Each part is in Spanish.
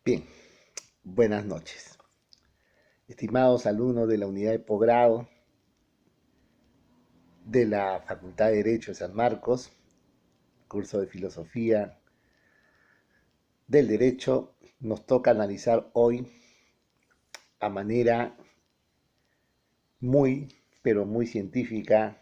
Bien, buenas noches. Estimados alumnos de la unidad de posgrado de la Facultad de Derecho de San Marcos, curso de Filosofía del Derecho, nos toca analizar hoy a manera pero muy científica,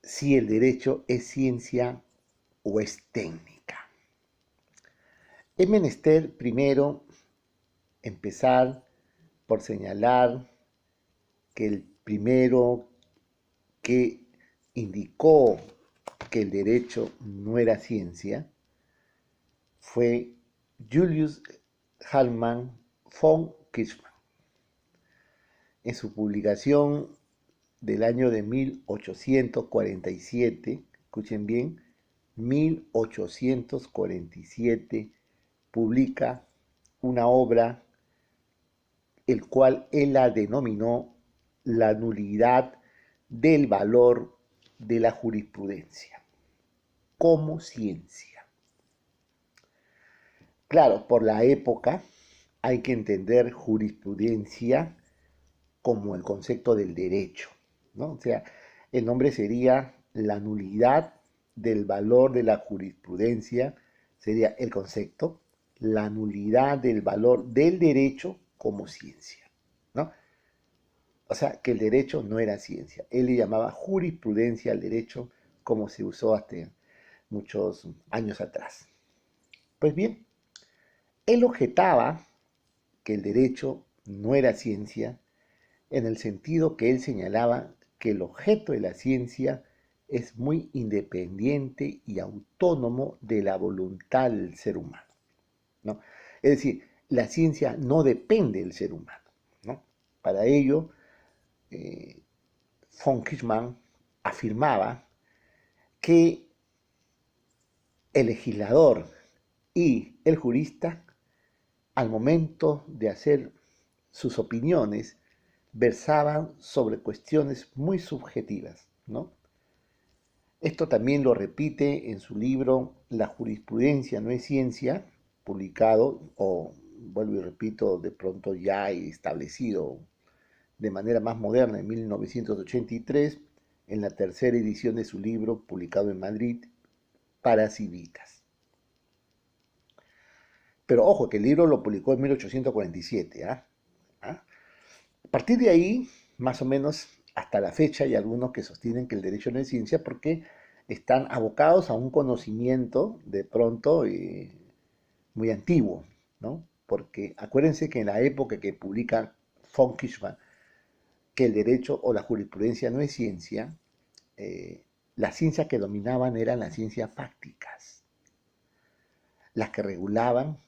si el derecho es ciencia o es técnica. Es menester primero empezar por señalar que el primero que indicó que el derecho no era ciencia fue Julius Hermann von Kirchmann. En su publicación del año de 1847, escuchen bien, 1847, publica una obra el cual él la denominó la nulidad del valor de la jurisprudencia como ciencia. Claro, por la época hay que entender jurisprudencia como el concepto del derecho, ¿no? O sea, el nombre sería la nulidad del valor de la jurisprudencia, sería el concepto, la nulidad del valor del derecho como ciencia, ¿no? O sea, que el derecho no era ciencia. Él le llamaba jurisprudencia al derecho como se usó hasta muchos años atrás. Pues bien, él objetaba que el derecho no era ciencia en el sentido que él señalaba que el objeto de la ciencia es muy independiente y autónomo de la voluntad del ser humano, ¿no? Es decir, la ciencia no depende del ser humano, ¿no? Para ello, von Kirchmann afirmaba que el legislador y el jurista, al momento de hacer sus opiniones, versaban sobre cuestiones muy subjetivas, ¿no? Esto también lo repite en su libro La jurisprudencia no es ciencia, publicado, o vuelvo y repito, de pronto ya establecido de manera más moderna en 1983, en la tercera edición de su libro, publicado en Madrid, Para Civitas. Pero ojo, que el libro lo publicó en 1847, ¿ah? ¿Ah? A partir de ahí, más o menos hasta la fecha, hay algunos que sostienen que el derecho no es ciencia porque están abocados a un conocimiento de pronto muy antiguo, ¿no? Porque acuérdense que en la época que publica von Kirchmann que el derecho o la jurisprudencia no es ciencia, las ciencias que dominaban eran las ciencias fácticas, las que regulaban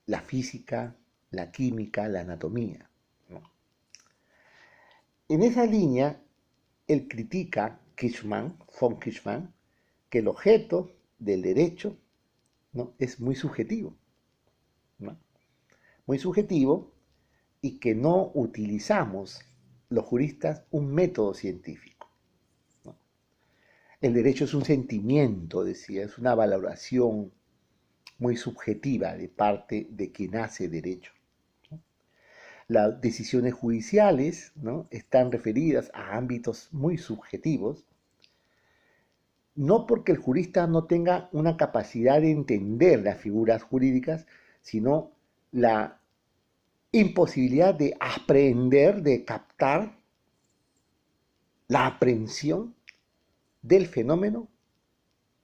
la física, la química, la anatomía, ¿no? En esa línea, él critica von Kirchmann, que el objeto del derecho, ¿no?, es muy subjetivo, ¿no? Muy subjetivo, y que no utilizamos los juristas un método científico, ¿no? El derecho es un sentimiento, decía, es una valoración muy subjetiva de parte de quien hace derecho. Las decisiones judiciales, ¿no?, están referidas a ámbitos muy subjetivos, no porque el jurista no tenga una capacidad de entender las figuras jurídicas, sino la imposibilidad de aprehender, de captar la aprehensión del fenómeno,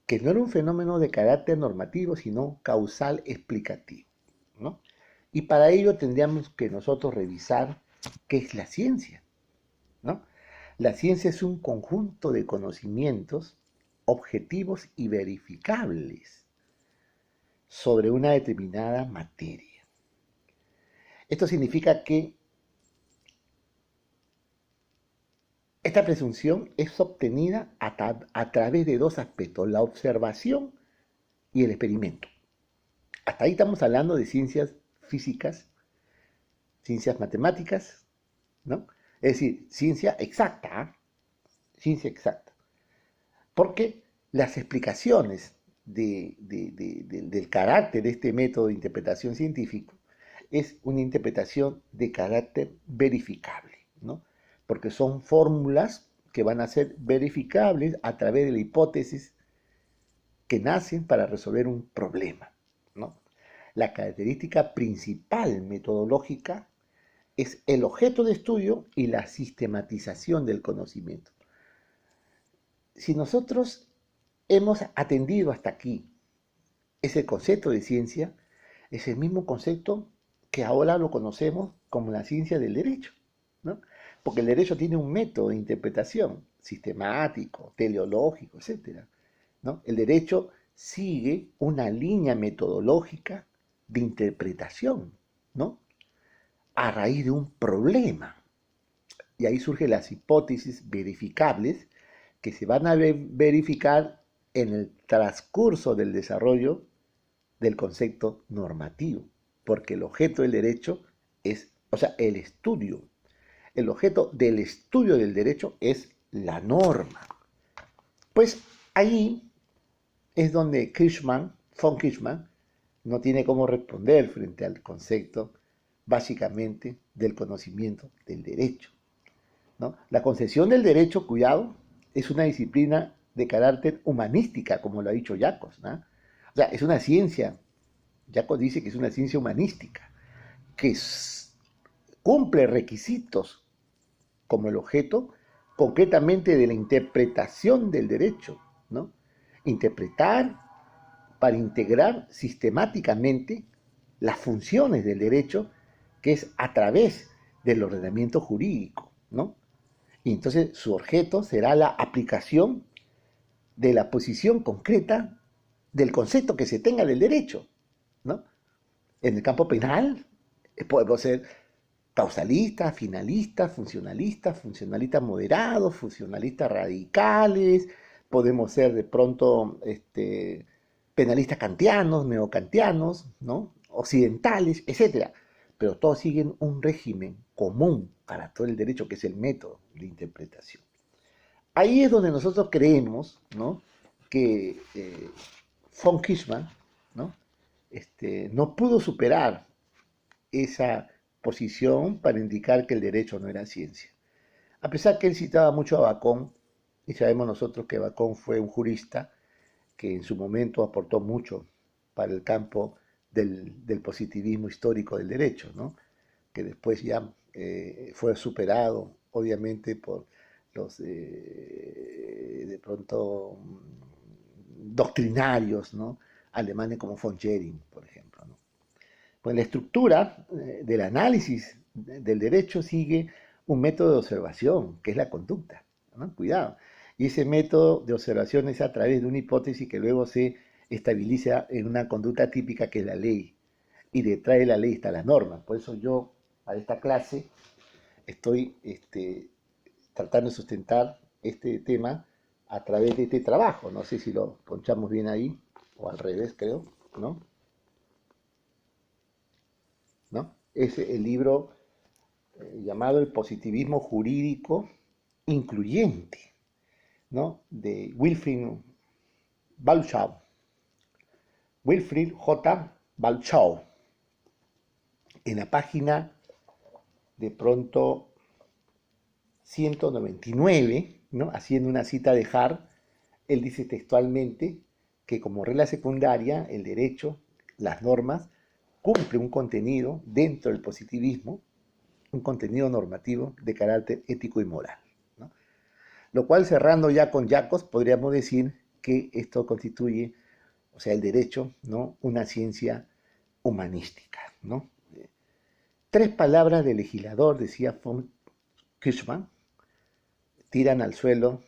que no era un fenómeno de carácter normativo, sino causal explicativo, ¿no? Y para ello tendríamos que nosotros revisar qué es la ciencia, ¿no? La ciencia es un conjunto de conocimientos objetivos y verificables sobre una determinada materia. Esto significa que esta presunción es obtenida a través de dos aspectos, la observación y el experimento. Hasta ahí estamos hablando de ciencias físicas, ciencias matemáticas, ¿no? Es decir, ciencia exacta, ¿eh? Ciencia exacta. Porque las explicaciones del carácter de este método de interpretación científico es una interpretación de carácter verificable, ¿no? Porque son fórmulas que van a ser verificables a través de la hipótesis que nacen para resolver un problema, ¿no? La característica principal metodológica es el objeto de estudio y la sistematización del conocimiento. Si nosotros hemos atendido hasta aquí ese concepto de ciencia, es el mismo concepto que ahora lo conocemos como la ciencia del derecho, ¿no? Porque el derecho tiene un método de interpretación sistemático, teleológico, etcétera, ¿no? El derecho sigue una línea metodológica de interpretación, ¿no? A raíz de un problema. Y ahí surgen las hipótesis verificables que se van a verificar en el transcurso del desarrollo del concepto normativo, porque el objeto del derecho es, o sea, el estudio. El objeto del estudio del derecho es la norma. Pues ahí es donde von Kirchmann, no tiene cómo responder frente al concepto básicamente del conocimiento del derecho, ¿no? La concepción del derecho, cuidado, es una disciplina de carácter humanística, como lo ha dicho Jacobs, ¿no? O sea, es una ciencia, Jacobs dice que es una ciencia humanística, que cumple requisitos como el objeto concretamente de la interpretación del derecho, ¿no? Interpretar para integrar sistemáticamente las funciones del derecho, que es a través del ordenamiento jurídico, ¿no? Y entonces su objeto será la aplicación de la posición concreta del concepto que se tenga del derecho, ¿no? En el campo penal podemos ser causalistas, finalistas, funcionalistas moderados, funcionalistas radicales, podemos ser de pronto penalistas kantianos, neokantianos, ¿no? Occidentales, etcétera. Pero todos siguen un régimen común para todo el derecho, que es el método de interpretación. Ahí es donde nosotros creemos, ¿no?, que von Kirchmann, ¿no?, no pudo superar esa posición para indicar que el derecho no era ciencia. A pesar que él citaba mucho a Bacon, y sabemos nosotros que Bacon fue un jurista que en su momento aportó mucho para el campo del positivismo histórico del derecho, ¿no?, que después ya fue superado, obviamente, por los de pronto doctrinarios, ¿no?, alemanes como von Schering, por ejemplo, ¿no? Pues la estructura del análisis del derecho sigue un método de observación, que es la conducta, ¿no? Cuidado. Y ese método de observación es a través de una hipótesis que luego se estabiliza en una conducta típica, que es la ley. Y detrás de la ley está la norma. Por eso yo a esta clase estoy tratando de sustentar este tema a través de este trabajo. No sé si lo ponchamos bien ahí, o al revés, creo, ¿no? ¿No? Es el libro llamado El positivismo jurídico incluyente, ¿no?, de Wilfried Balchau. Wilfried J. Balchau. En la página de pronto 199, ¿no?, haciendo una cita de Hart, él dice textualmente que como regla secundaria el derecho, las normas, cumple un contenido dentro del positivismo, un contenido normativo de carácter ético y moral, ¿no? Lo cual, cerrando ya con Jacobs, podríamos decir que esto constituye, o sea, el derecho, ¿no?, una ciencia humanística, ¿no? Tres palabras del legislador, decía von Kirchmann, tiran al suelo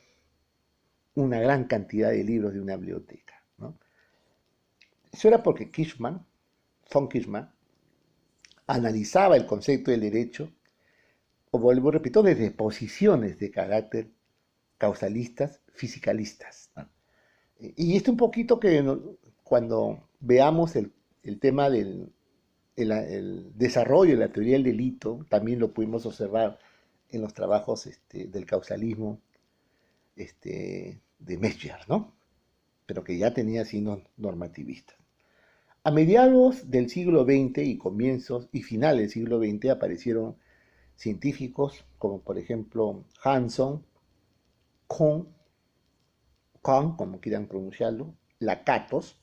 una gran cantidad de libros de una biblioteca, ¿no? Eso era porque von Kirchmann, analizaba el concepto del derecho, o vuelvo, repito, desde posiciones de carácter causalistas, fisicalistas, ¿no? Y esto un poquito que cuando veamos el tema del el desarrollo de la teoría del delito, también lo pudimos observar en los trabajos del causalismo de Mesmer, ¿no? pero que ya tenía signos normativistas. A mediados del siglo XX y comienzos y finales del siglo XX aparecieron científicos como por ejemplo Hanson, Kuhn, como quieran pronunciarlo, Lakatos,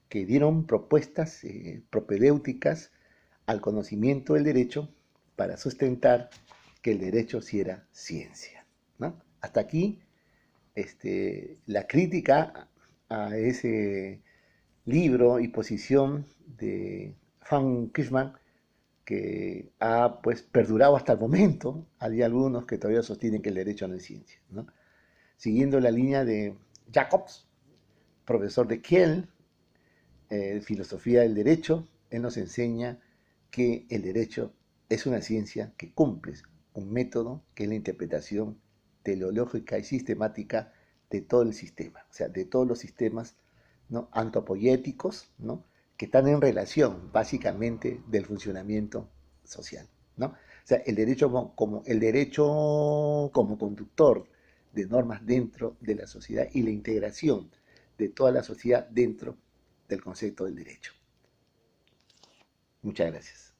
que dieron propuestas propedéuticas al conocimiento del derecho para sustentar que el derecho sí era ciencia, ¿no? Hasta aquí la crítica a ese libro y posición de Frank Kirchmann que ha pues perdurado hasta el momento. Hay algunos que todavía sostienen que el derecho no es ciencia, ¿no? Siguiendo la línea de Jacobs, profesor de Kiel, filosofía del derecho, él nos enseña que el derecho es una ciencia que cumple un método que es la interpretación teleológica y sistemática de todo el sistema, o sea, de todos los sistemas, ¿no?, antropoyéticos, ¿no?, que están en relación básicamente del funcionamiento social, ¿no? O sea, el derecho como conductor de normas dentro de la sociedad y la integración de toda la sociedad dentro del concepto del derecho. Muchas gracias.